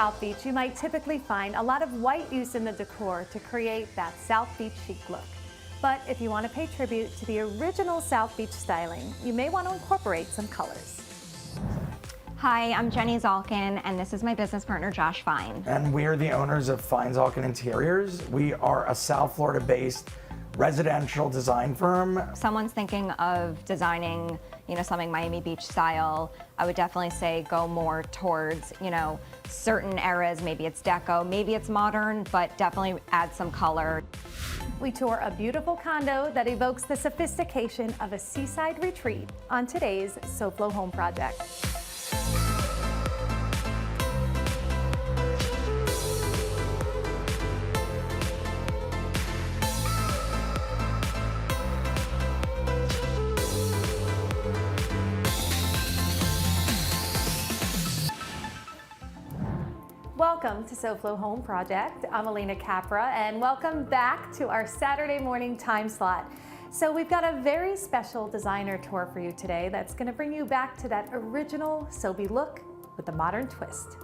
South Beach, you might typically find a lot of white use in the decor to create that South Beach chic look. But if you want to pay tribute to the original South Beach styling, you may want to incorporate some colors. Hi, I'm Jenny Zalkin, and this is my business partner, Josh Fine. And we are the owners of Fine Zalkin Interiors. We are a South Florida-based residential design firm. Someone's thinking of designing, something Miami Beach style. I would definitely say go more towards, certain eras. Maybe it's deco, maybe it's modern, but definitely add some color. We tour a beautiful condo that evokes the sophistication of a seaside retreat on today's SoBe-look home project. Welcome to SoBe-look Home Project. I'm Alena Capra, and welcome back to our Saturday morning time slot. So we've got a very special designer tour for you today that's going to bring you back to that original SoBe-look with a modern twist.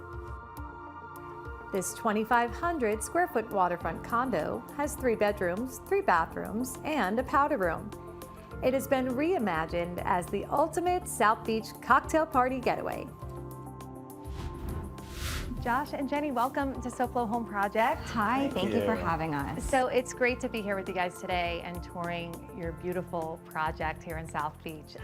This 2,500 square foot waterfront condo has 3 bedrooms, 3 bathrooms, and a powder room. It has been reimagined as the ultimate South Beach cocktail party getaway. Josh and Jenny, welcome to SoBe-look Home Project. Hi, thank you for having us. So it's great to be here with you guys today and touring your beautiful project here in South Beach.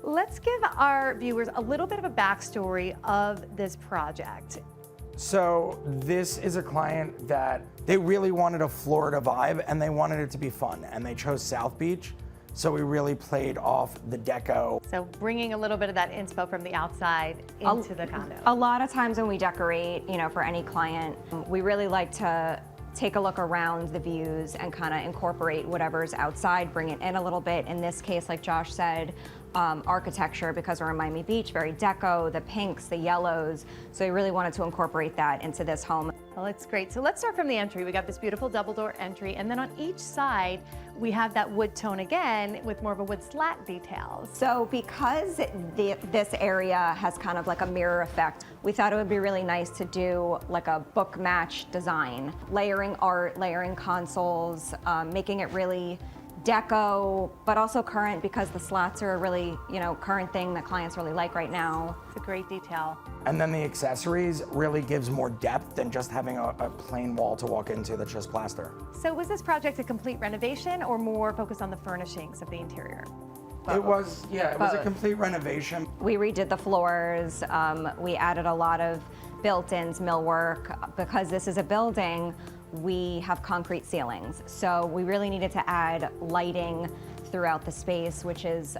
Let's give our viewers a little bit of a backstory of this project. So this is a client that they really wanted a Florida vibe and they wanted it to be fun, and they chose South Beach. So we really played off the deco. So bringing a little bit of that inspo from the outside into the condo. A lot of times when we decorate, for any client, we really like to take a look around the views and kind of incorporate whatever's outside, bring it in a little bit. In this case, like Josh said, architecture, because we're in Miami Beach, very deco, the pinks, the yellows. So we really wanted to incorporate that into this home. Well, it's great. So let's start from the entry. We got this beautiful double door entry, and then on each side, we have that wood tone again with more of a wood slat details. So because this area has kind of like a mirror effect, we thought it would be really nice to do like a book match design, layering art, layering consoles, making it really deco, but also current, because the slats are a really, current thing that clients really like right now. It's a great detail. And then the accessories really gives more depth than just having a plain wall to walk into that's just plaster. So was this project a complete renovation or more focused on the furnishings of the interior? It was a complete renovation. We redid the floors. We added a lot of built-ins, millwork. Because this is a building, we have concrete ceilings. So we really needed to add lighting throughout the space, which is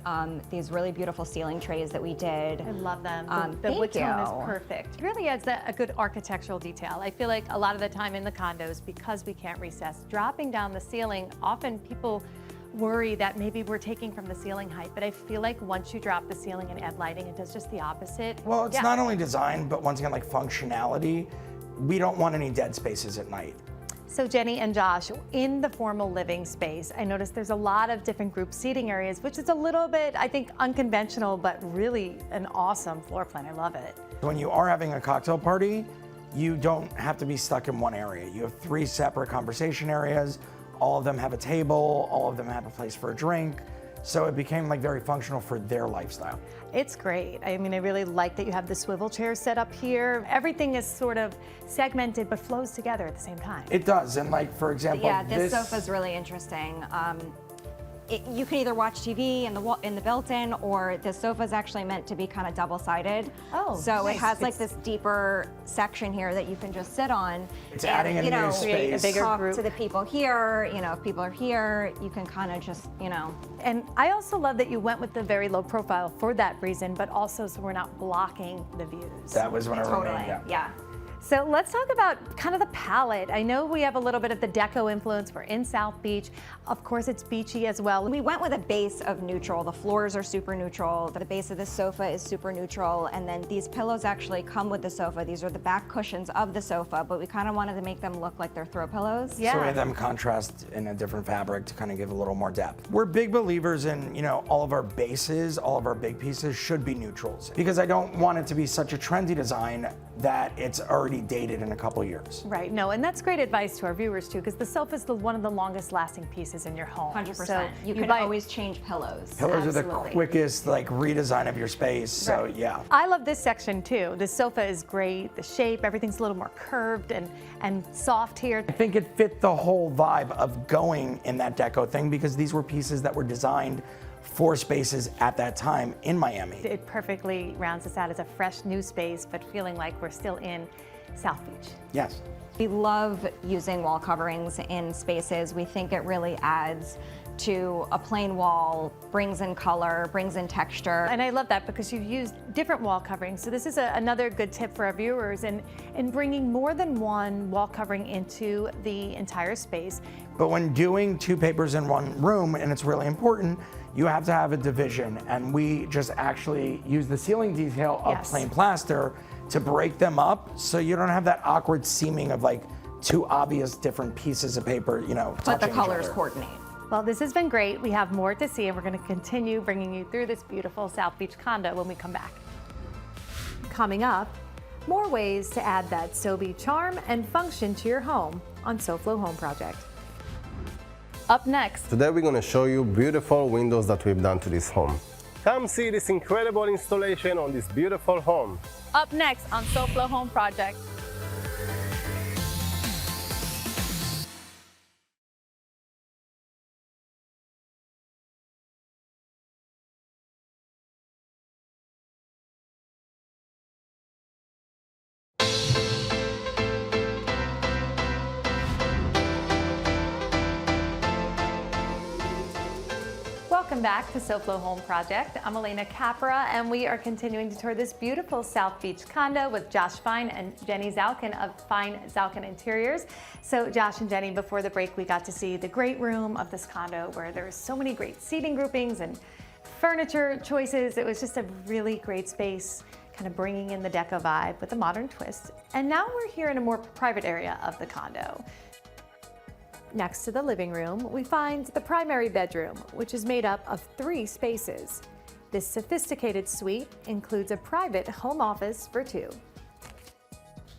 these really beautiful ceiling trays that we did. I love them. The wood tone is perfect. It really adds a good architectural detail. I feel like a lot of the time in the condos, because we can't recess, dropping down the ceiling, often people worry that maybe we're taking from the ceiling height, but I feel like once you drop the ceiling and add lighting, it does just the opposite. Well, it's not only design, but once again, like functionality. We don't want any dead spaces at night. So Jenny and Josh, in the formal living space, I noticed there's a lot of different group seating areas, which is a little bit, I think, unconventional, but really an awesome floor plan. I love it. When you are having a cocktail party, you don't have to be stuck in one area. You have 3 separate conversation areas. All of them have a table, all of them have a place for a drink. So it became like very functional for their lifestyle. It's great. I mean, I really like that you have the swivel chairs set up here. Everything is sort of segmented but flows together at the same time. It does, and like, for example, yeah, this sofa's really interesting. You can either watch TV in the built-in, or the sofa is actually meant to be kind of double-sided. Oh, so nice. It has like this deeper section here that you can just sit on. It's adding a new space. A bigger talk group. to the people here. If people are here, you can kind of just, And I also love that you went with the very low profile for that reason, but also so we're not blocking the views. That was one of our Totally, main, yeah. So let's talk about kind of the palette. I know we have a little bit of the deco influence. We're in South Beach. Of course, it's beachy as well. We went with a base of neutral. The floors are super neutral. The base of the sofa is super neutral. And then these pillows actually come with the sofa. These are the back cushions of the sofa, but we kind of wanted to make them look like they're throw pillows. Yeah. So we had them contrast in a different fabric to kind of give a little more depth. We're big believers in, all of our bases, all of our big pieces should be neutrals, because I don't want it to be such a trendy design that it's already dated in a couple years. Right, no, and that's great advice to our viewers too, because the sofa is one of the longest lasting pieces in your home. 100%. So you can always change pillows. Pillars are the Absolutely. quickest like redesign of your space, so Right. yeah. I love this section too. The sofa is great, the shape, everything's a little more curved and soft here. I think it fit the whole vibe of going in that deco thing because these were pieces that were designed for spaces at that time in Miami. It perfectly rounds us out as a fresh new space, but feeling like we're still in South Beach. Yes. We love using wall coverings in spaces. We think it really adds to a plain wall, brings in color, brings in texture. And I love that because you've used different wall coverings. So this is another good tip for our viewers in bringing more than one wall covering into the entire space. But when doing two papers in one room, and it's really important, you have to have a division. And we just actually use the ceiling detail of Yes. plain plaster to break them up so you don't have that awkward seaming of like two obvious different pieces of paper, you know, But the touching each colors other. coordinate. Well, this has been great. We have more to see, and we're going to continue bringing you through this beautiful South Beach condo when we come back. Coming up, more ways to add that SoBe charm and function to your home on SoFlo Home Project. Up next, Today we're going to show you beautiful windows that we've done to this home. Come see this incredible installation on this beautiful home. up next on SoFlo Home Project. Welcome back to SoFlo Home Project. I'm Alena Capra, and we are continuing to tour this beautiful South Beach condo with Josh Fine and Jenny Zalkin of Fine Zalkin Interiors. So Josh and Jenny, before the break, we got to see the great room of this condo where there's so many great seating groupings and furniture choices. It was just a really great space, kind of bringing in the deco vibe with a modern twist. And now we're here in a more private area of the condo. Next to the living room, we find the primary bedroom, which is made up of 3 spaces. This sophisticated suite includes a private home office for 2.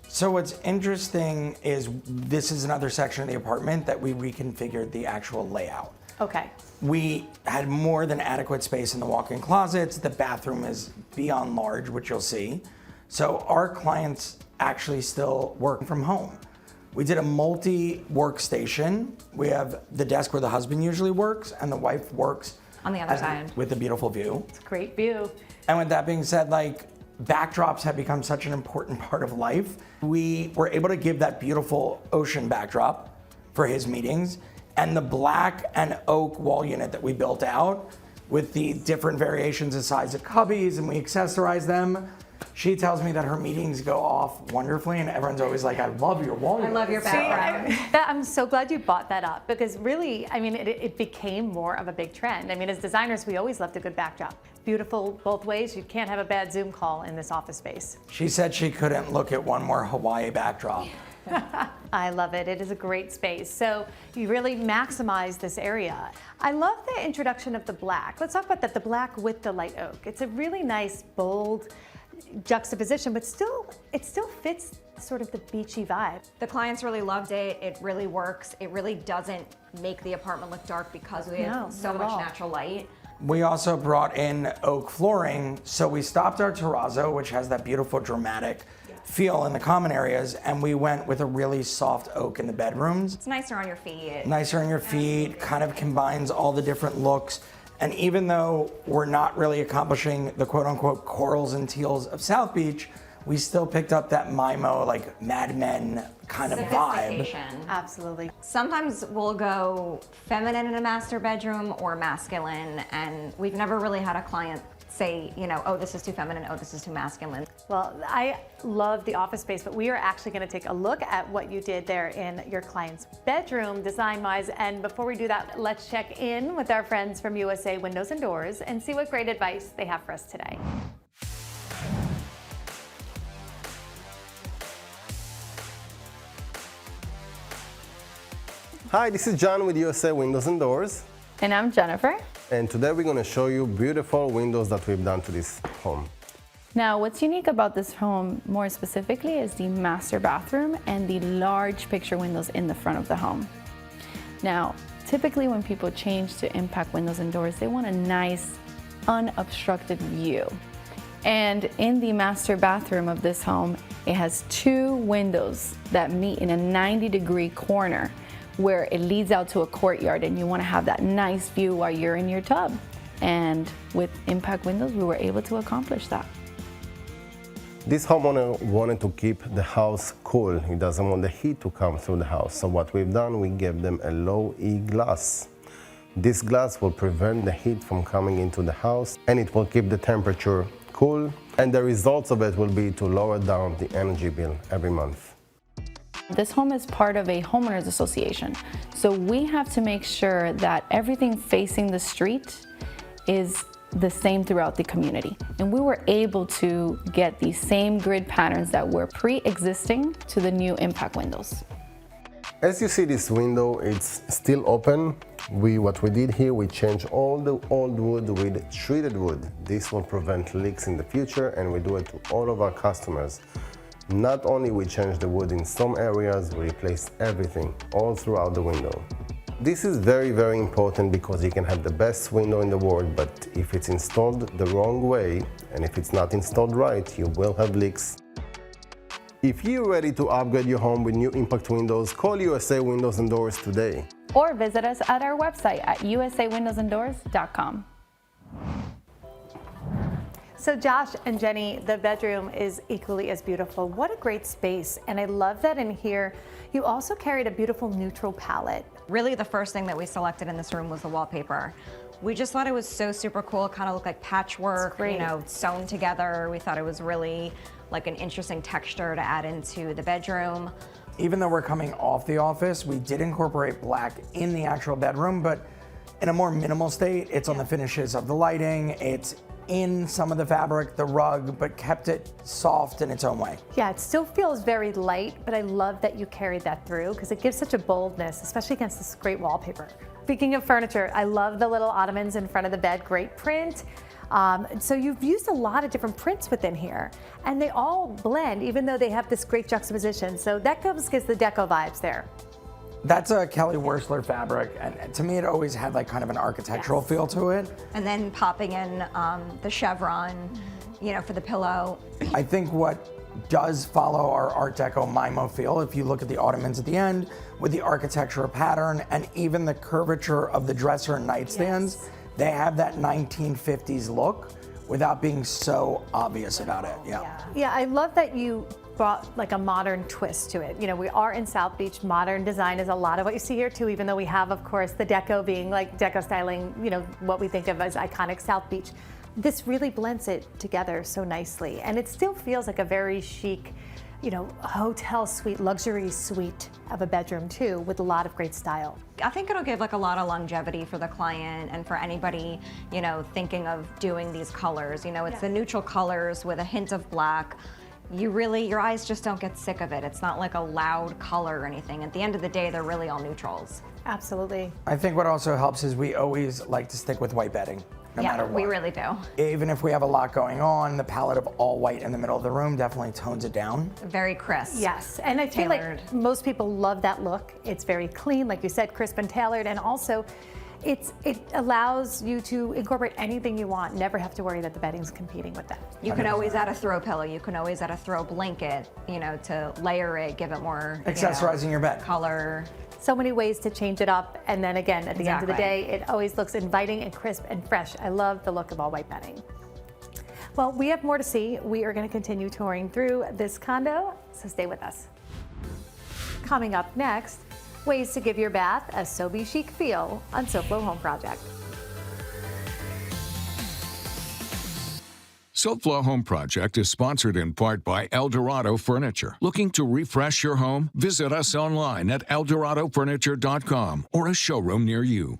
So what's interesting is this is another section of the apartment that we reconfigured the actual layout. Okay. We had more than adequate space in the walk-in closets. The bathroom is beyond large, which you'll see. So our clients actually still work from home. We did a multi-workstation. We have the desk where the husband usually works and the wife works On the other side. with a beautiful view. It's a great view. And with that being said, like backdrops have become such an important part of life. We were able to give that beautiful ocean backdrop for his meetings, and the black and oak wall unit that we built out with the different variations of size of cubbies, and we accessorize them. She tells me that her meetings go off wonderfully, and everyone's always like, I love your wall unit. I love your background. I'm so glad you brought that up because really, I mean, it became more of a big trend. I mean, as designers, we always loved a good backdrop. Beautiful both ways. You can't have a bad Zoom call in this office space. She said she couldn't look at one more Hawaii backdrop. I love it. It is a great space. So you really maximize this area. I love the introduction of the black. Let's talk about that, the black with the light oak. It's a really nice, bold juxtaposition, but it still fits sort of the beachy vibe. The clients really loved it. It really works. It really doesn't make the apartment look dark because we have so not at much all. natural light. We also brought in oak flooring, so we stopped our terrazzo, which has that beautiful dramatic feel in the common areas, and we went with a really soft oak in the bedrooms. It's nicer on your feet. Nicer on your feet, kind of combines all the different looks. And even though we're not really accomplishing the quote unquote corals and teals of South Beach, we still picked up that Mimo, like Mad Men kind of vibe. Sophistication. Absolutely. Sometimes we'll go feminine in a master bedroom or masculine, and we've never really had a client say, you know, oh, this is too feminine, oh, this is too masculine. Well, I love the office space, but we are actually going to take a look at what you did there in your client's bedroom design-wise. And before we do that, let's check in with our friends from USA Windows and Doors and see what great advice they have for us today. Hi, this is John with USA Windows and Doors. And I'm Jennifer. And today we're going to show you beautiful windows that we've done to this home. Now, what's unique about this home more specifically is the master bathroom and the large picture windows in the front of the home. Now, typically when people change to impact windows and doors, they want a nice, unobstructed view. And in the master bathroom of this home, it has 2 windows that meet in a 90-degree corner where it leads out to a courtyard, and you want to have that nice view while you're in your tub. And with impact windows, we were able to accomplish that. This homeowner wanted to keep the house cool. He doesn't want the heat to come through the house. So what we've done, we gave them a low E glass. This glass will prevent the heat from coming into the house, and it will keep the temperature cool. And the results of it will be to lower down the energy bill every month. This home is part of a homeowners association. So we have to make sure that everything facing the street is the same throughout the community. And we were able to get the same grid patterns that were pre-existing to the new impact windows. As you see this window, it's still open. What we did here, we changed all the old wood with treated wood. This will prevent leaks in the future, and we do it to all of our customers. Not only we changed the wood in some areas, we replaced everything all throughout the window. This is very, very important because you can have the best window in the world, but if it's installed the wrong way, and if it's not installed right, you will have leaks. If you're ready to upgrade your home with new impact windows, call USA Windows and Doors today. Or visit us at our website at usawindowsanddoors.com. So Josh and Jenny, the bedroom is equally as beautiful. What a great space. And I love that in here, you also carried a beautiful neutral palette. Really the first thing that we selected in this room was the wallpaper. We just thought it was so super cool. It kind of looked like patchwork, you know, sewn together. We thought it was really like an interesting texture to add into the bedroom. Even though we're coming off the office, we did incorporate black in the actual bedroom, but in a more minimal state. It's on the finishes of the lighting. It's in some of the fabric, the rug, but kept it soft in its own way. Yeah, it still feels very light, but I love that you carried that through because it gives such a boldness, especially against this great wallpaper. Speaking of furniture, I love the little ottomans in front of the bed, great print. So you've used a lot of different prints within here, and they all blend, even though they have this great juxtaposition. So that gives the deco vibes there. That's a Kelly Wearstler fabric, and to me it always had like kind of an architectural feel to it. And then popping in the chevron, you know, for the pillow. I think what does follow our Art Deco MIMO feel, if you look at the ottomans at the end, with the architectural pattern and even the curvature of the dresser and nightstands, they have that 1950s look without being so obvious about it. Yeah, I love that you brought like a modern twist to it. You know, we are in South Beach. Modern design is a lot of what you see here too, even though we have, of course, the deco being like deco styling, you know, what we think of as iconic South Beach. This really blends it together so nicely. And it still feels like a very chic, you know, hotel suite, luxury suite of a bedroom too, with a lot of great style. I think it'll give like a lot of longevity for the client and for anybody, you know, thinking of doing these colors. You know, it's the neutral colors with a hint of black. Your eyes just don't get sick of it. It's not like a loud color or anything. At the end of the day, they're really all neutrals. Absolutely. I think what also helps is we always like to stick with white bedding, no matter what. We really do. Even if we have a lot going on, the palette of all white in the middle of the room definitely tones it down. Very crisp. Yes, and I feel like most people love that look. It's very clean, like you said, crisp and tailored, and also it allows you to incorporate anything you want, never have to worry that the bedding's competing with that. You can always add a throw pillow, you can always add a throw blanket, you know, to layer it, give it more accessorizing your bed. Color. So many ways to change it up, and then again, at the end of the day, it always looks inviting and crisp and fresh. I love the look of all white bedding. Well, we have more to see. We are going to continue touring through this condo, so stay with us. Coming up next, ways to give your bath a SoBe chic feel on SoFlo Home Project. SoFlo Home Project is sponsored in part by Eldorado Furniture. Looking to refresh your home? Visit us online at eldoradofurniture.com or a showroom near you.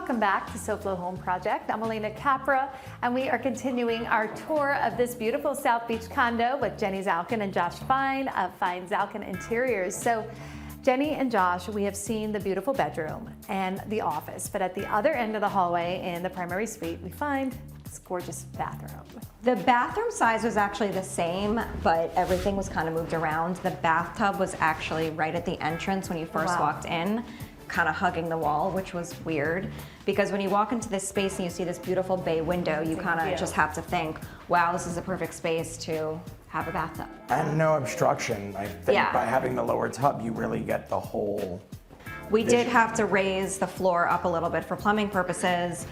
Welcome back to SoFlo Home Project. I'm Alena Capra, and we are continuing our tour of this beautiful South Beach condo with Jenny Zalkin and Josh Fine of Fine Zalkin Interiors. So, Jenny and Josh, we have seen the beautiful bedroom and the office, but at the other end of the hallway in the primary suite, we find this gorgeous bathroom. The bathroom size was actually the same, but everything was kind of moved around. The bathtub was actually right at the entrance when you first walked in, kind of hugging the wall, which was weird. Because when you walk into this space and you see this beautiful bay window, you kind of just have to think, wow, this is a perfect space to have a bathtub. And no obstruction. I think by having the lower tub, you really get the whole We vision. did have to raise the floor up a little bit for plumbing purposes,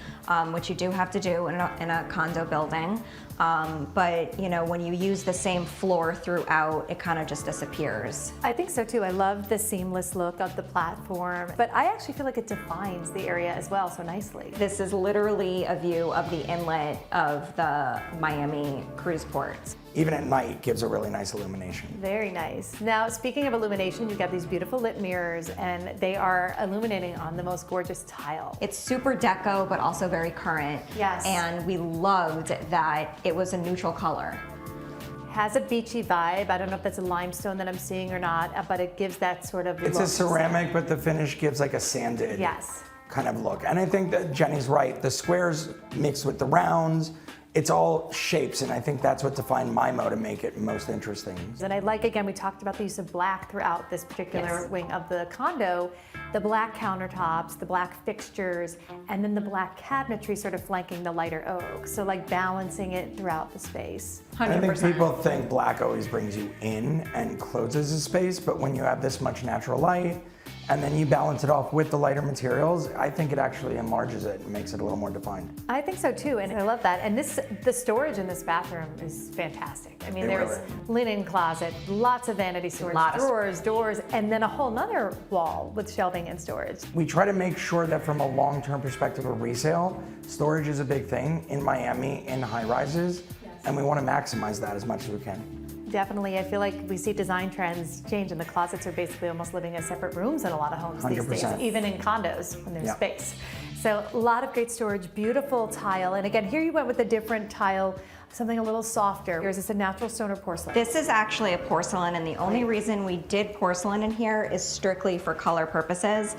which you do have to do in a condo building. But you know, when you use the same floor throughout, it kind of just disappears. I think so too. I love the seamless look of the platform, but I actually feel like it defines the area as well so nicely. This is literally a view of the inlet of the Miami cruise port. Even at night, gives a really nice illumination. Very nice. Now, speaking of illumination, you've got these beautiful lit mirrors, and they are illuminating on the most gorgeous tile. It's super deco, but also very current. Yes. And we loved that it was a neutral color. Has a beachy vibe. I don't know if that's a limestone that I'm seeing or not, but it gives that sort of It's look. a ceramic, but the finish gives like a sanded kind of look. And I think that Jenny's right. The squares mixed with the rounds, it's all shapes, and I think that's what defined MIMO to make it most interesting. And I like, again, we talked about the use of black throughout this particular wing of the condo, the black countertops, the black fixtures, and then the black cabinetry sort of flanking the lighter oak. So like balancing it throughout the space. 100%. I think people think black always brings you in and closes a space, but when you have this much natural light, and then you balance it off with the lighter materials, I think it actually enlarges it and makes it a little more defined. I think so too, and I love that. And the storage in this bathroom is fantastic. I mean, there's linen closet, lots of vanity storage, drawers, doors, and then a whole nother wall with shelving and storage. We try to make sure that from a long-term perspective of resale, storage is a big thing in Miami in high rises, and we want to maximize that as much as we can. Definitely, I feel like we see design trends change, and the closets are basically almost living as separate rooms in a lot of homes these days, even in condos when there's space. So a lot of great storage, beautiful tile, and again, here you went with a different tile, something a little softer. Is this a natural stone or porcelain? This is actually a porcelain, and the only reason we did porcelain in here is strictly for color purposes.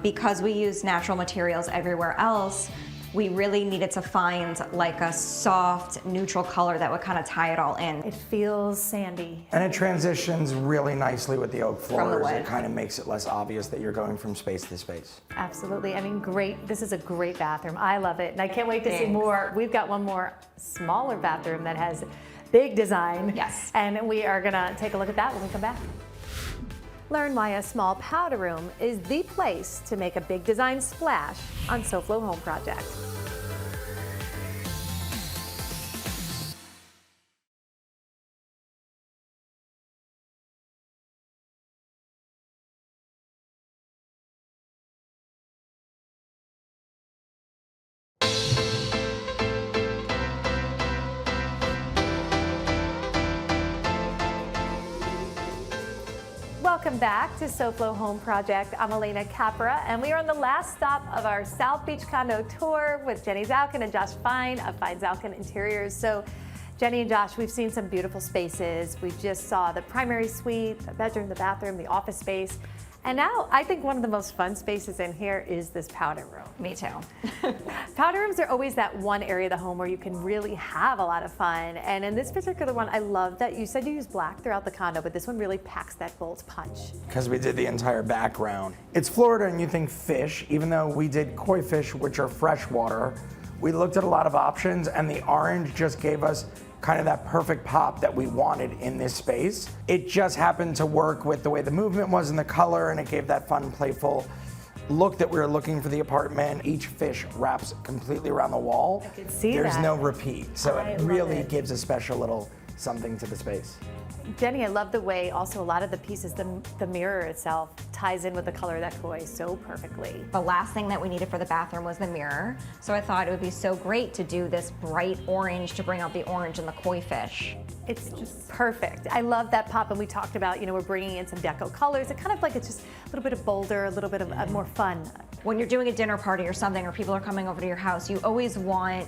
Because we use natural materials everywhere else, we really needed to find like a soft, neutral color that would kind of tie it all in. It feels sandy. And it transitions really nicely with the oak floors. wood. It kind of makes it less obvious that you're going from space to space. Absolutely, I mean, great. This is a great bathroom. I love it, and I can't wait to see more. We've got one more smaller bathroom that has big design. Yes. And we are gonna take a look at that when we come back. Learn why a small powder room is the place to make a big design splash on SoFlo Home Project. Welcome back to SoFlo Home Project. I'm Alena Capra, and we are on the last stop of our South Beach condo tour with Jenny Zalkin and Josh Fine of Fine Zalkin Interiors. So, Jenny and Josh, we've seen some beautiful spaces. We just saw the primary suite, the bedroom, the bathroom, the office space. And now I think one of the most fun spaces in here is this powder room. Me too. Powder rooms are always that one area of the home where you can really have a lot of fun. And in this particular one, I love that you said you use black throughout the condo, but this one really packs that bold punch. Because we did the entire background. It's Florida and you think fish, even though we did koi fish, which are freshwater. We looked at a lot of options, and the orange just gave us kind of that perfect pop that we wanted in this space. It just happened to work with the way the movement was and the color, and it gave that fun, playful look that we were looking for the apartment. Each fish wraps completely around the wall. I could see There's that. no repeat, so I it love really it. gives a special little something to the space. Jenny, I love the way also a lot of the pieces, the mirror itself, ties in with the color of that koi so perfectly. The last thing that we needed for the bathroom was the mirror. So I thought it would be so great to do this bright orange to bring out the orange in the koi fish. It's just perfect. I love that pop, and we talked about, we're bringing in some deco colors. It kind of like it's just a little bit of bolder, a little bit of more fun. When you're doing a dinner party or something, or people are coming over to your house, you always want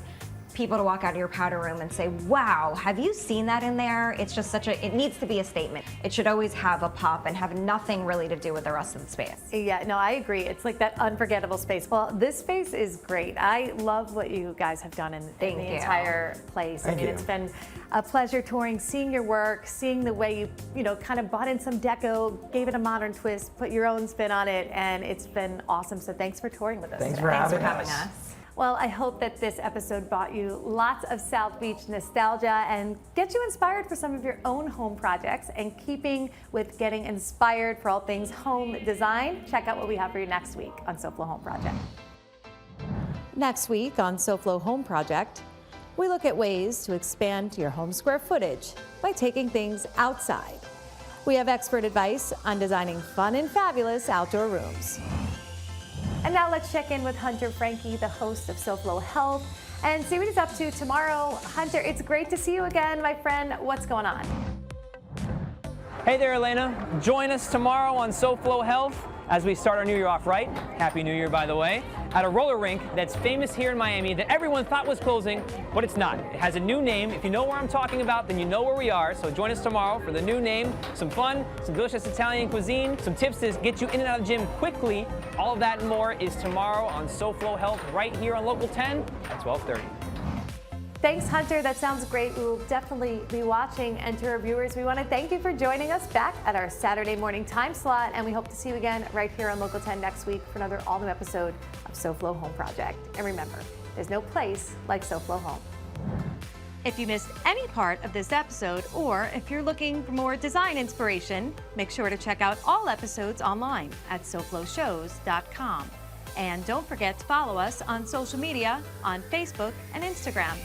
people to walk out of your powder room and say, wow, have you seen that in there? It's just it needs to be a statement. It should always have a pop and have nothing really to do with the rest of the space. Yeah, no, I agree. It's like that unforgettable space. Well, this space is great. I love what you guys have done in the entire place. Thank you. It's been a pleasure touring, seeing your work, seeing the way you kind of brought in some deco, gave it a modern twist, put your own spin on it, and it's been awesome. So thanks for touring with us. Thanks today. for Thanks having for having us. us. Well, I hope that this episode brought you lots of South Beach nostalgia and get you inspired for some of your own home projects. And keeping with getting inspired for all things home design, check out what we have for you next week on SoFlo Home Project. Next week on SoFlo Home Project, we look at ways to expand your home square footage by taking things outside. We have expert advice on designing fun and fabulous outdoor rooms. And now let's check in with Hunter Franke, the host of SoFlo Health, and see what he's up to tomorrow. Hunter, it's great to see you again, my friend. What's going on? Hey there, Alena. Join us tomorrow on SoFlo Health as we start our new year off right. Happy New Year, by the way. At a roller rink that's famous here in Miami that everyone thought was closing, but it's not. It has a new name. If you know where I'm talking about, then you know where we are. So join us tomorrow for the new name, some fun, some delicious Italian cuisine, some tips to get you in and out of the gym quickly. All of that and more is tomorrow on SoFlo Health right here on Local 10 at 12:30. Thanks, Hunter. That sounds great. We will definitely be watching. And to our viewers, we want to thank you for joining us back at our Saturday morning time slot. And we hope to see you again right here on Local 10 next week for another all-new episode of SoFlo Home Project. And remember, there's no place like SoFlo Home. If you missed any part of this episode, or if you're looking for more design inspiration, make sure to check out all episodes online at SoFloShows.com. And don't forget to follow us on social media on Facebook and Instagram.